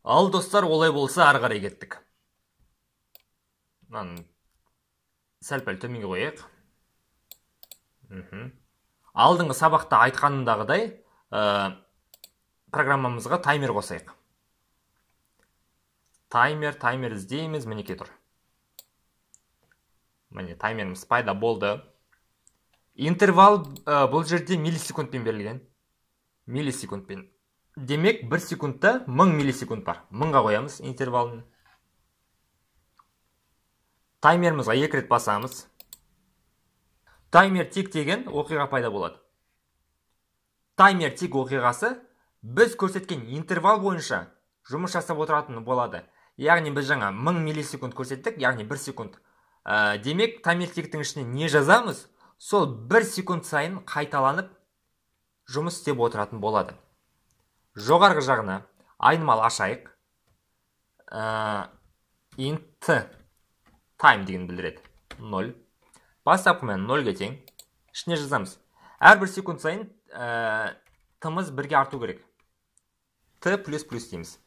Ал достар, олай болса ары қарай кеттік. Сәл-пәл төменге қояйық. Алдыңғы сабақта айтқанымдағыдай программамызға таймер қосайық. Таймер іздейміз, мінеке тұр. Міне таймеріміз пайда болды. Интервал бұл жерде миллисекундпен берілген. Миллисекундпен. Демек, 1 секундта 1000 миллисекунд бар. 1000-ға қоямыз интервалын. Таймерімізға 2 рет басамыз. Таймер тик деген оқиға пайда болады. Таймер тик оқиғасы біз көрсеткен интервал бойынша жұмыс жасап отыратын болады. Яғни біз жаңа 1000 миллисекунд көрсеттік, яғни 1 секунд. Демек, таймер тиктің ішіне не жазамыз? Сол 1 секунд сайын қайталанып жұмыс істеп отыратын болады. Жоғарғы жағына айнымал ашайық. Int time деген білдіреді. 0. Бастапқы мәні 0-ге тең. Ішіне жазамыз. Әрбір секунд сайын тымыз 1-ге арту керек. T плюс дейміз.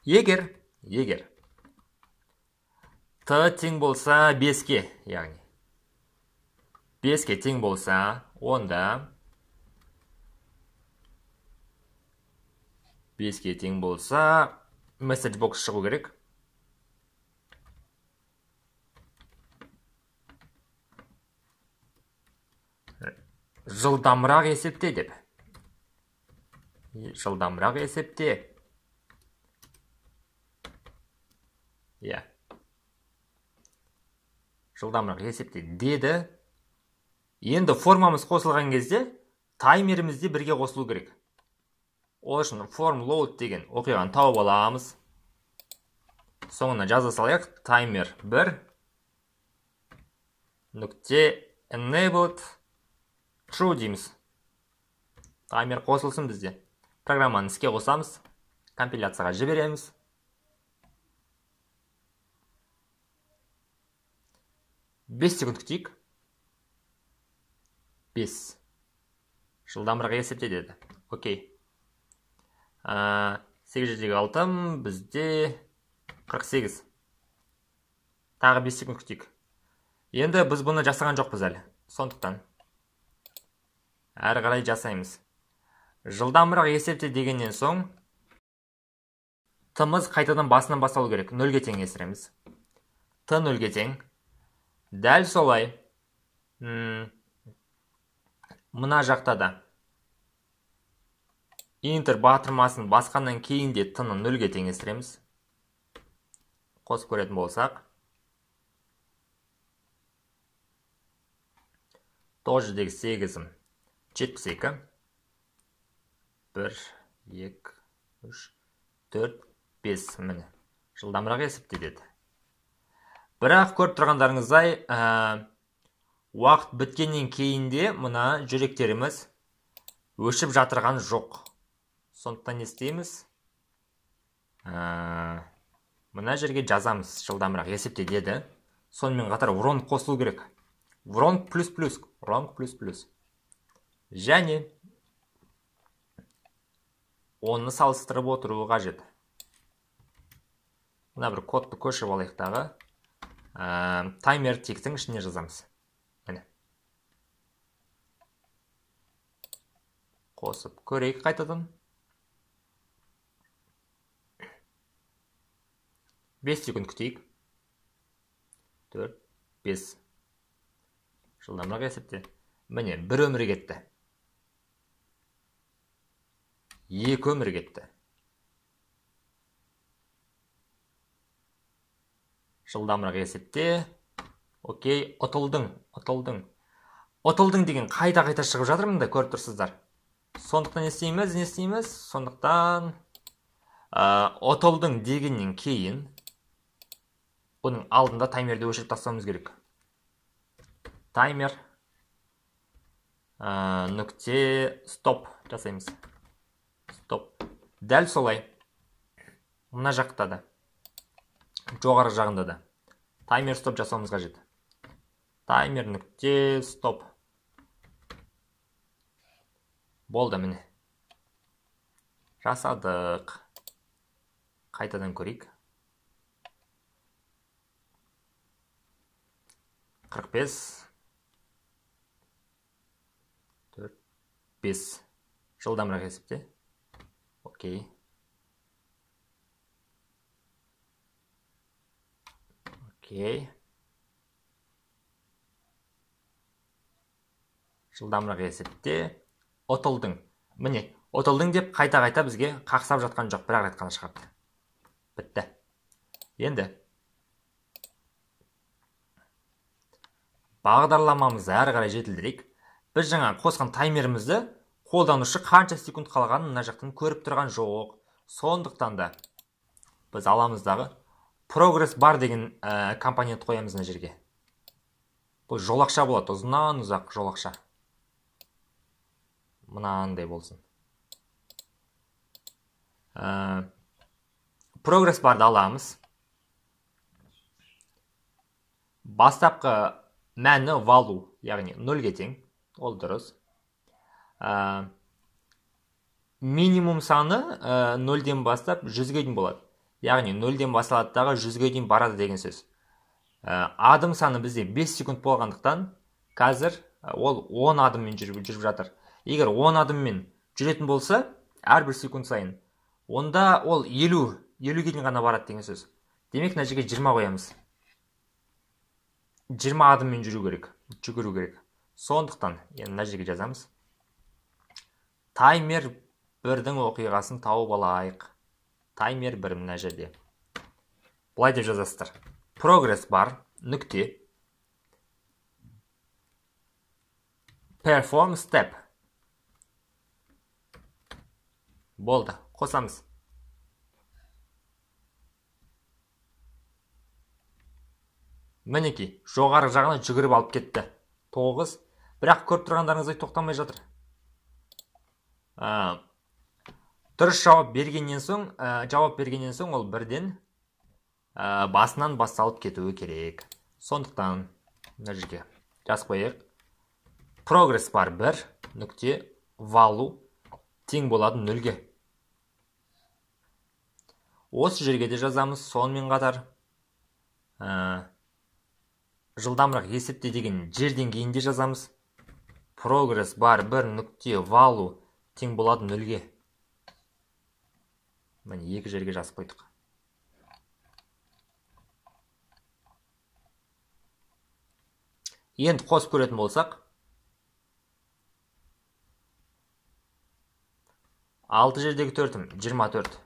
Егер T тең болса 5-ке, яғни 5-ке тең болса, онда 5-ке тең болса, message box шығу керек. Жылдамырақ есепте деп. Жылдамырақ есепте. Жылдамырақ есепте деді. Енді формамыз қосылған кезде таймерімізде бірге қосылу керек. Ол үшін form load деген оқиғаны тауып аламыз. Соңына жаза салайық. Timer 1 нүкте enabled true дейміз. Таймер қосылсын бізде. Программаны іске қосамыз. Компиляцияға жібереміз. Бес секунд күтейік. 5. Жылдамырақ есепте деді. Окей. 8/6 бізде 48. Тағы 5 секунд күтейік. Енді біз бұны жасаған жоқпыз әлі. Сондықтан әрі қарай жасаймыз. Жылдамырақ есепте дегеннен соң тымыз қайтадан басынан басталу керек. 0-ге тең есіреміз. Т 0-ге тең. Дәл солай. Мына жақта да Enter батырмасын басқаннан кейін де Т-ны 0-ге тең есіреміз. Қосып көретін болсақ. 9/8 72. 1, 2, 3, 4, 5. Міне. Жылдамырақ есепте деді. Бірақ көріп тұрғандарыңыздай, уақыт біткеннен кейінде мұна жүректеріміз өшіп жатырған жоқ. Сондықтан не істейміз? Мұна жерге жазамыз. Жылдамырақ есепте деді. Сонымен қатар wrong қосылу керек. Wrong плюс. Және оны салыстырып отыруы қажет. Мына бір кодты көшіп алайықтағы. Таймер тиктің ішіне жазамыз. Қосып көрейік қайтадан. 5 секунд күтейік. 4, 5. Жылдамырақ есепте. Міне, 1 өмір кетті. 2 өмір кетті. Жылдамырақ есепте. Окей, ұтылдың. Ұтылдың деген қайта шығып жатырмын да көріп тұрсыздар. Сондықтан не істейміз? Сондықтан ұтылдың дегеннен кейін бұның алдында таймерді өшіріп тастауымыз керек. Таймер нүкте стоп жасаймыз. Стоп. Дәл солай. Мына жақта да. Жоғары жағында да. Таймер стоп жасауымыз қажет. Таймер нүкте стоп. Болды міне. Жасадық. Қайтадан көрейік. 45. 4, 5. Жылдамырақ есепте. Окей. Окей. Жылдамырақ есепте. Ұтылдың. Міне, ұтылдың деп қайта-қайта бізге қақсап жатқан жоқ, бірақ рет қана шығарды. Бітті. Енді бағдарламамызды әрі қарай жетілдірейік. Біз жаңа қосқан таймерімізді қолданушы қанша секунд қалғанын мына жақтан көріп тұрған жоқ. Сондықтан да біз аламыздағы Progress Bar деген компонент қоямыз мына жерге. Бұл жолақша болады, ұзынан ұзақ жолақша. Мынандай болсын. Progress Bar'ды аламыз. Бастапқы мәні value, яғни 0-ге тең. Ол дұрыс. Минимум саны 0-ден бастап 100-ге дейін болады. Яғни 0-ден басталадыдағы 100-ге дейін барады деген сөз. Адым саны бізде 5 секунд болғандықтан, қазір ол 10 адыммен жүріп жатыр. Егер 10 адыммен жүретін болса, әрбір секунд сайын, онда ол 50-ге дейін ғана барады деген сөз. Демек, мына жерге 20 қоямыз. 20 адыммен жүгіру керек. Сондықтан, енді мына жерге жазамыз. Таймер 1-дің оқиғасын тауып алайық. Таймер 1 мына жерде. Бұлай деп жазасыздар. Progress Bar нүкте. Perform step. Болды, қосамыз. Мінеки, жоғары жағына жүгіріп алып кетті. 9. Бірақ көріп тұрғандарыңыздай тоқтамай жатыр. Дұрыс жауап бергеннен соң, ол бірден басынан басталып кетуі керек. Сондықтан, мына жерге жазып қояйық. Progress Bar 1 нүкте value тең болады 0-ге. Осы жерге де жазамыз. Сонымен қатар жылдамырақ есепте деген жерден кейін де жазамыз. Progress Bar 1 нүкте value тең болады 0-ге. Міне, 2 жерге жазып қойдық. Енді қосып көретін болсақ, 6 жердегі 4-ім 24.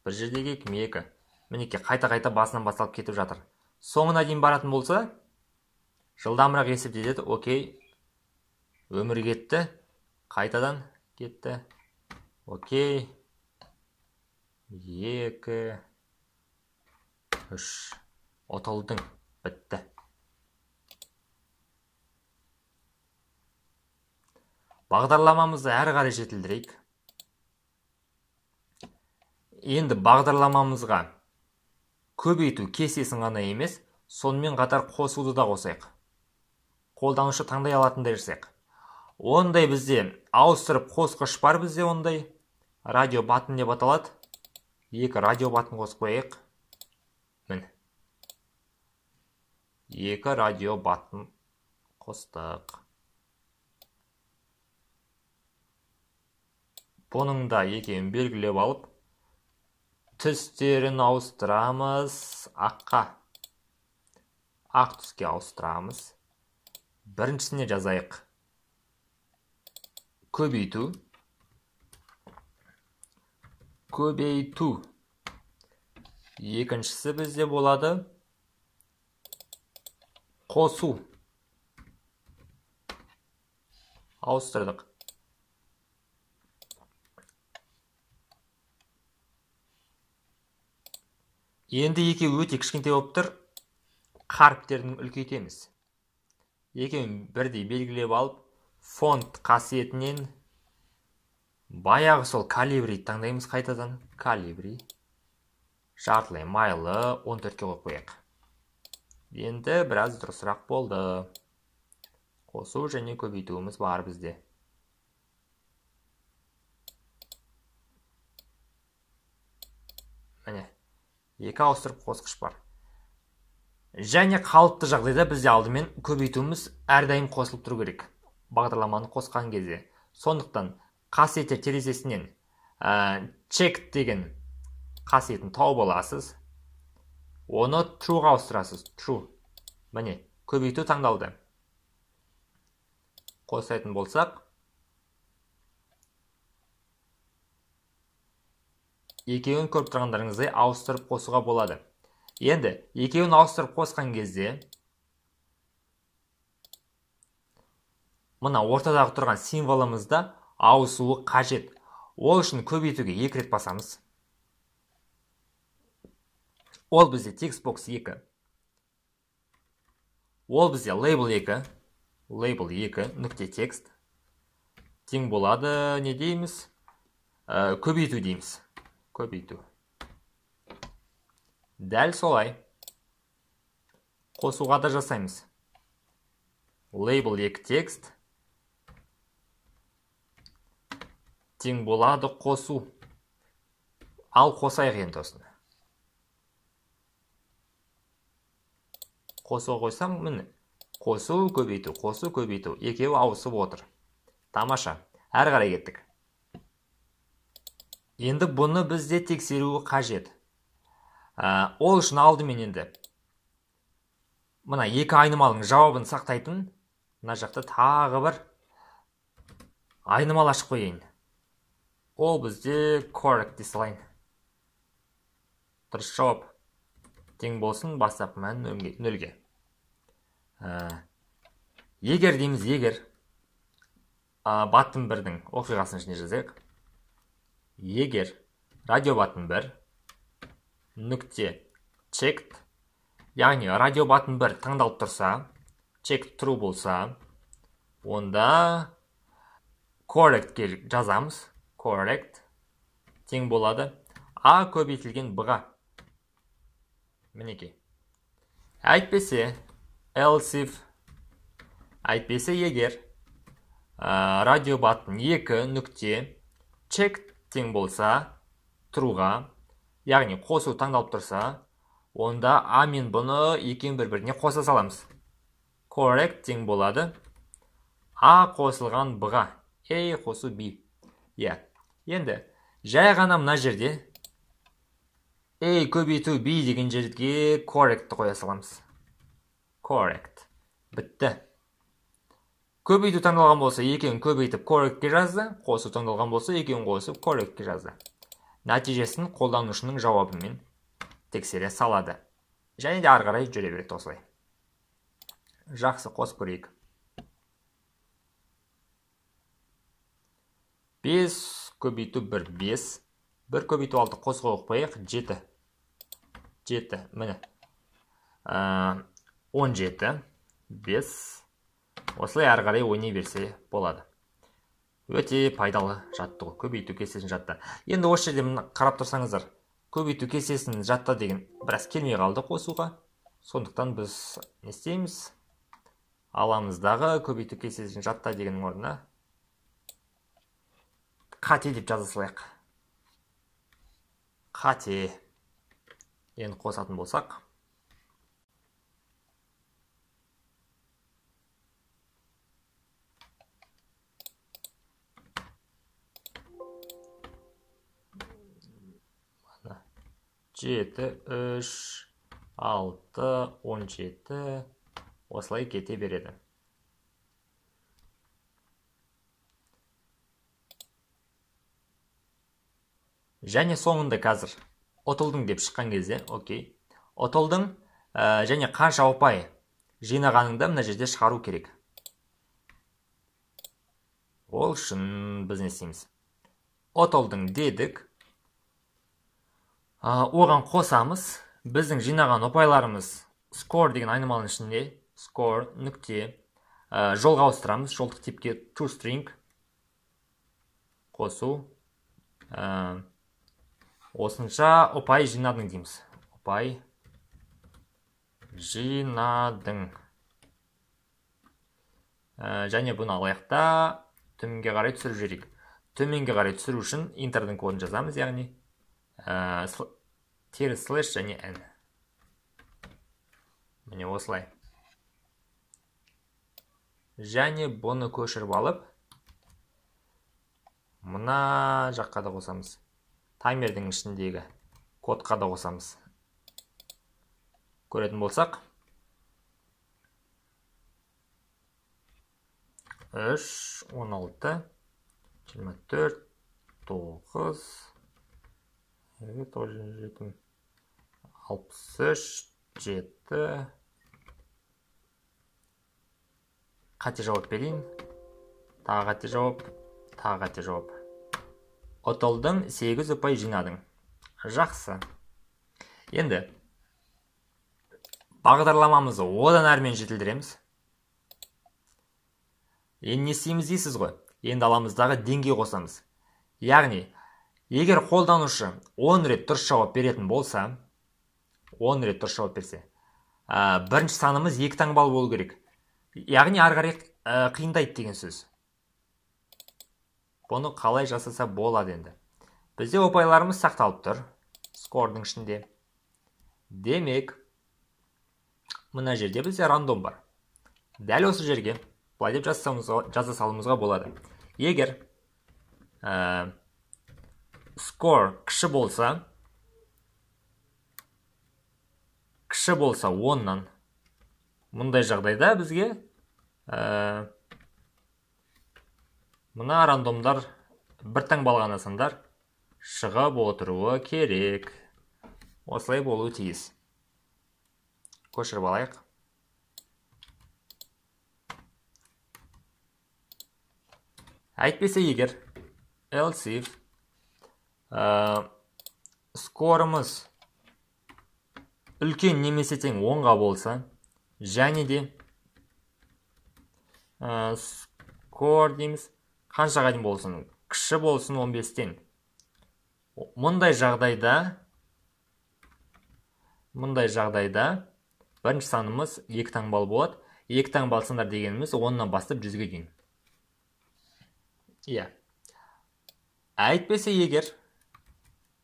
Бір жердегі 2. Мінеке, қайта-қайта басынан басталып кетіп жатыр. Соңына дейін баратын болса, жылдамырақ есептеді. Окей. Өмір кетті. Қайтадан кетті. Окей. 2, 3. Ұтылдың. Бітті. Бағдарламамызды әрі қарай жетілдірейік. Енді бағдарламамызға көбейту кестесін ғана емес, сонымен қатар қосуды да қосайық. Қолданушы таңдай алатындай жасайық. Ондай бізде ауыстырып қосқыш бар, бізде ондай радио баттон деп аталады. 2 радио баттон қосып қояйық. Міне. 2 радио баттон қостық. Бұның да екеуін белгілеп алып, түстерін ауыстырамыз. Аққа. Ақ түске ауыстырамыз. Біріншісіне жазайық. Көбейту. Екіншісі бізде болады. Қосу. Ауыстырдық. Енді екеуі өте кішкентай болып тұр. Қаріптерін үлкейтеміз. Екеуін бірдей белгілеп алып, фонт қасиетінен баяғы сол калибри таңдаймыз қайтадан. Калибри. Жартылай майлы 14-ке қойып қояйық. Енді біраз дұрысырақ болды. Қосу және көбейтуіміз бар бізде. Міне, Екі ауыстырып қосқыш бар. Және қалыпты жағдайда бізде алдымен көбейтуіміз әрдайым қосылып тұру керек. Бағдарламаны қосқан кезде. Сондықтан қасиеттер терезесінен check деген қасиетін тауып аласыз. Оны trueға ауыстырасыз. True. Міне, көбейту таңдалды. Қосайтын болсақ, екеуін көріп тұрғандарыңыздай ауыстырып қосуға болады. Енді, екеуін ауыстырып қосқан кезде, мына ортадағы тұрған символымызда ауысуы қажет. Ол үшін көбейтуге 2 рет басамыз. Ол бізде текстбокс 2. Ол бізде label 2. Label 2 нүкте текст. Тең болады, не дейміз? Көбейту дейміз. Көбейту. Дәл солай. Қосуға да жасаймыз. Label 2 текст. Тең болады қосу. Ал қосайық енді осыны. Қосу қойсам, міне. Қосу, көбейту, қосу, көбейту. Екеуі ауысып отыр. Тамаша. Әрі қарай кеттік. Енді бұны бізде тексеруі қажет. Ол үшін алдымен енді. Мына екі айнымалының жауабын сақтайтын. Мына жақта тағы бір айнымал ашып қойайын. Ол бізде correct this line. Дұрыс жауап. Тең болсын, бастапқы мән нөлге. Егер дейміз, егер баттың бірдің оқиғасын ішіне жазайық. Егер радио баттың бір нүкте checked, яғни радио баттың бір таңдалып тұрса, checked true болса, онда correct жазамыз. Correct тең болады А көбейтілген Б-ға. Мінеке. Әйтпесе, else if, әйтпесе егер радио баттың 2 нүкте checked тең болса trueға, яғни қосу таңдалып тұрса, онда А мен бұны екеуін бір-біріне қоса саламыз. Correct тең болады А қосылған Б-ға. A қосу B. Енді, жай ғана мына жерде A көбейту B деген жерге correct қоя саламыз. Correct. Бітті. Көбейту таңдалған болса, екеуін көбейтіп correctке жазды. Қосу таңдалған болса, екеуін қосып correctке жазды. Нәтижесін қолданушының жауабымен тексере салады. Және де ары қарай жүре береді осылай. Жақсы, қосып көрейік. 5 көбейту 1, 5. 1 көбейту 6 қосуға қойық, 7. 7, міне. 17, 5. Осылай ары қарай ойнай берсе болады. Өте пайдалы жаттығу, көбейту кестесін жатта. Енді осы жерде қарап тұрсаңыздар, көбейту кестесін жатта деген біраз келмей қалды қосуға. Сондықтан біз не істейміз? Аламыздағы көбейту кестесін жатта деген орнына қате деп жаза салайық. Қате. Енді қосатын болсақ. Жеті, 3, 6, 17. Осылай кете береді. Және соңында қазір ұтылдың деп шыққан кезде, окей. Ұтылдың және қанша ұпай жинағаныңды мына жерде шығару керек. Ол үшін біз не істейміз? Ұтылдың дедік. Оған қосамыз. Біздің жинаған ұпайларымыз score деген айнымалының ішінде score нүкте жолға ауыстырамыз. Жолдық типке toString қосу. Осынша ұпай жинадың дейміз. Ұпай жинадың. Және бұны алаяқта төменге қарай түсіріп жіберейік. Төменге қарай түсіру үшін интердің кодын жазамыз, яғни теріс слэш және n. Міне осылай. Және бұны көшіріп алып, мына жаққа да қосамыз. Таймердің ішіндегі кодқа да қосамыз. Көретін болсақ, 3, 16, 24, 9, 63, 7, қате жауап берейін. Тағы қате жауап, тағы қате жауап. Отылдың 8 ұпай жинадың. Жақсы. Енді бағдарламамызды одан әрмен жетілдіреміз. Енді не істейміз дейсіз ғой? Енді аламыздағы деңгей қосамыз. Яғни, егер қолданушы 10 рет дұрыс жауап беретін болса, 10 рет дұрыс жауап берсе, бірінші санымыз 2 таңбалы болу керек. Яғни ары қарай қиындайды деген сөз. Бұны қалай жасаса болады енді? Бізде ұпайларымыз сақталып тұр, скордың ішінде. Демек, мына жерде бізде рандом бар. Дәл осы жерге былай деп жаза салуымызға болады. Егер скор кіші болса 10-нан, мұндай жағдайда бізге мына рандомдар бір таңбалы ғана сандар шығып отыруы керек. Осылай болуы тиіс. Көшіріп алайық. Әйтпесе егер else if скорымыз үлкен немесе тең 10-ға болса, және де скор дейміз, қаншаға дейін болсын, кіші болсын 15-тен. Мұндай жағдайда бірінші санымыз 2 таңбалы болады. 2 таңбалы сандар дегеніміз 10-нан бастап 100-ге дейін. Иә. Әйтпесе егер,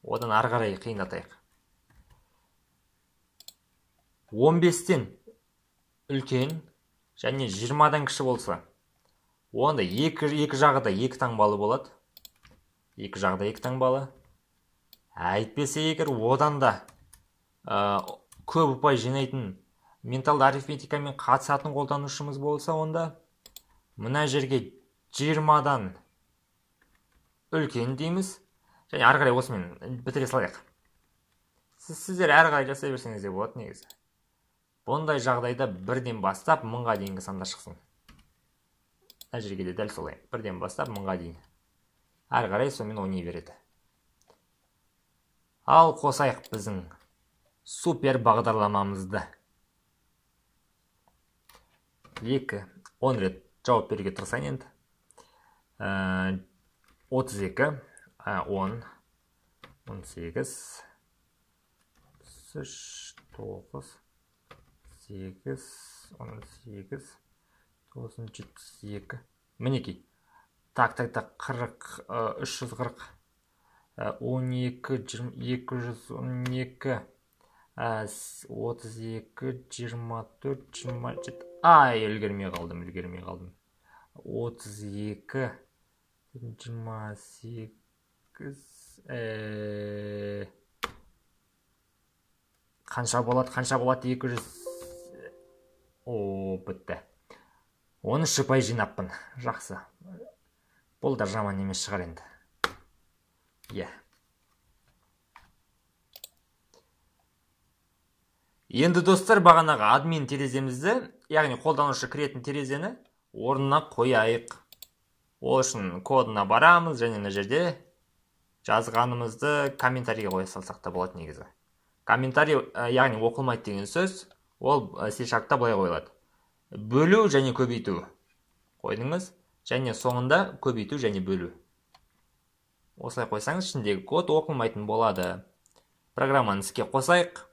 одан ары қарай қиындатайық. 15-тен үлкен және 20-дан кіші болса, онда екі жағы да 2 таңбалы болады. 2 жағы да 2 таңбалы. Әйтпесе егер одан да көп ұпай жинайтын менталды арифметикамен қатысатын қолданушымыз болса, онда мына жерге 20-дан үлкен дейміз. Және ары қарай осымен бітіре салайық. Сіздер ары қарай жасай берсеңіз де болады негізі. Бұндай жағдайда 1-ден бастап 1000-ға дейінгі сандар шықсын. Мына жерге де дәл солай. 1-ден бастап 1000-ға дейін. Ары қарай сонымен ойнай береді. Ал қосайық біздің супер бағдарламамызды. 10 рет жауап беруге тырысайын енді. 32, 10, 18, 3, 9, 8, 18, 972. Мінекей. Так, 40, 340, 12, 212, 32, 24, 27. Ай, үлгермей қалдым. 32, 28, қанша болады 200. Бітті. 13 ұпай жинаппын. Жақсы. Бұл да жаман емес шығар енді. Иә. Енді достар, бағанағы админ тереземізді, яғни қолданушы кіретін терезені орнына қояйық. Ол үшін кодына барамыз, және мына жерде жазғанымызды комментарийге қоя салсақ та болады негізі. Комментарий, яғни оқылмайды деген сөз, ол C#-та былай қойылады. Бөлу және көбейту қойдыңыз, және соңында көбейту және бөлу. Осылай қойсаңыз, ішіндегі код оқылмайтын болады. Программаны іске қосайық.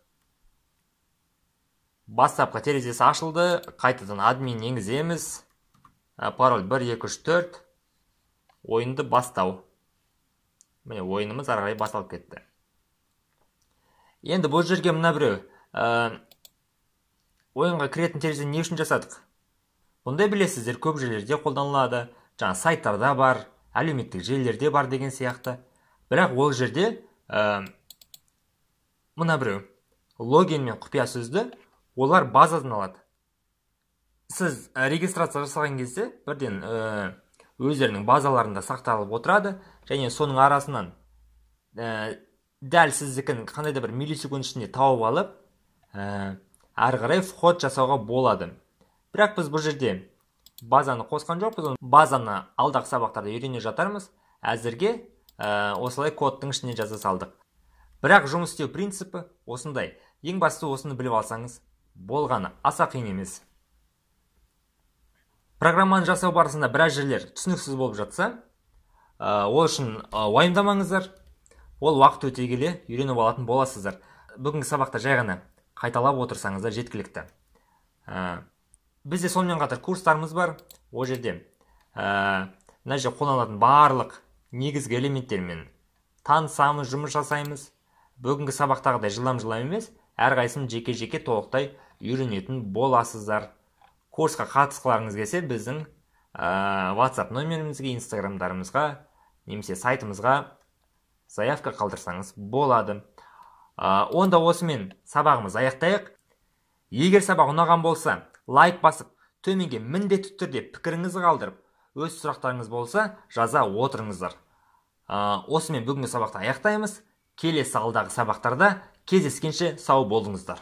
Бастапқы терезесі ашылды, қайтадан админ енгіземіз. Пароль 1234. Ойынды бастау. Міне, ойынымыз ары қарай басталып кетті. Енді бұл жерге мына біреу ойынға кіретін терезені не үшін жасадық? Бұндай білесіздер, көп жерлерде қолданылады, жаңа сайттарда бар, әлеуметтік желілерде бар деген сияқты. Бірақ ол жерде мына біреу логин мен құпия сөзді олар базадан алады. Сіз регистрация жасаған кезде бірден өздерінің базаларында сақталып отырады, және соның арасынан дәл сіздікін қандай да бір миллисекунд ішінде тауып алып, ары қарай вход жасауға болады. Бірақ біз бұл жерде базаны қосқан жоқпыз, базаны алдағы сабақтарда үйрене жатармыз. Әзірге осылай кодтың ішіне жаза салдық. Бірақ жұмыс істеу принципі осындай. Ең басты осыны біліп алсаңыз болғаны, аса қиын емес. Программаны жасау барысында біраз жерлер түсініксіз болып жатса, ол үшін уайымдамаңыздар. Ол уақыт өте келе үйреніп алатын боласыздар. Бүгінгі сабақта жай ғана қайталап отырсаңыздар жеткілікті. Бізде сонымен қатар курстарымыз бар. Ол жерде мына жерде қолданылатын барлық негізгі элементтермен танысамыз, жұмыс жасаймыз. Бүгінгі сабақтағыдай жылдам емес, әрқайсысын жеке-жеке толықтай үйренетін боласыздар. Курсқа қатысқыларыңыз келсе, біздің WhatsApp нөмірімізге, Instagramдарымызға, немесе сайтымызға заявка қалдырсаңыз болады. Онда осымен сабағымыз аяқтайық. Егер сабақ ұнаған болса, лайк басып, төменге міндетті түрде пікіріңізді қалдырып, өз сұрақтарыңыз болса, жаза отырыңыздар. Осымен бүгінгі сабақты аяқтаймыз. Келесі алдағы сабақтарда кездескенше сау болыңыздар.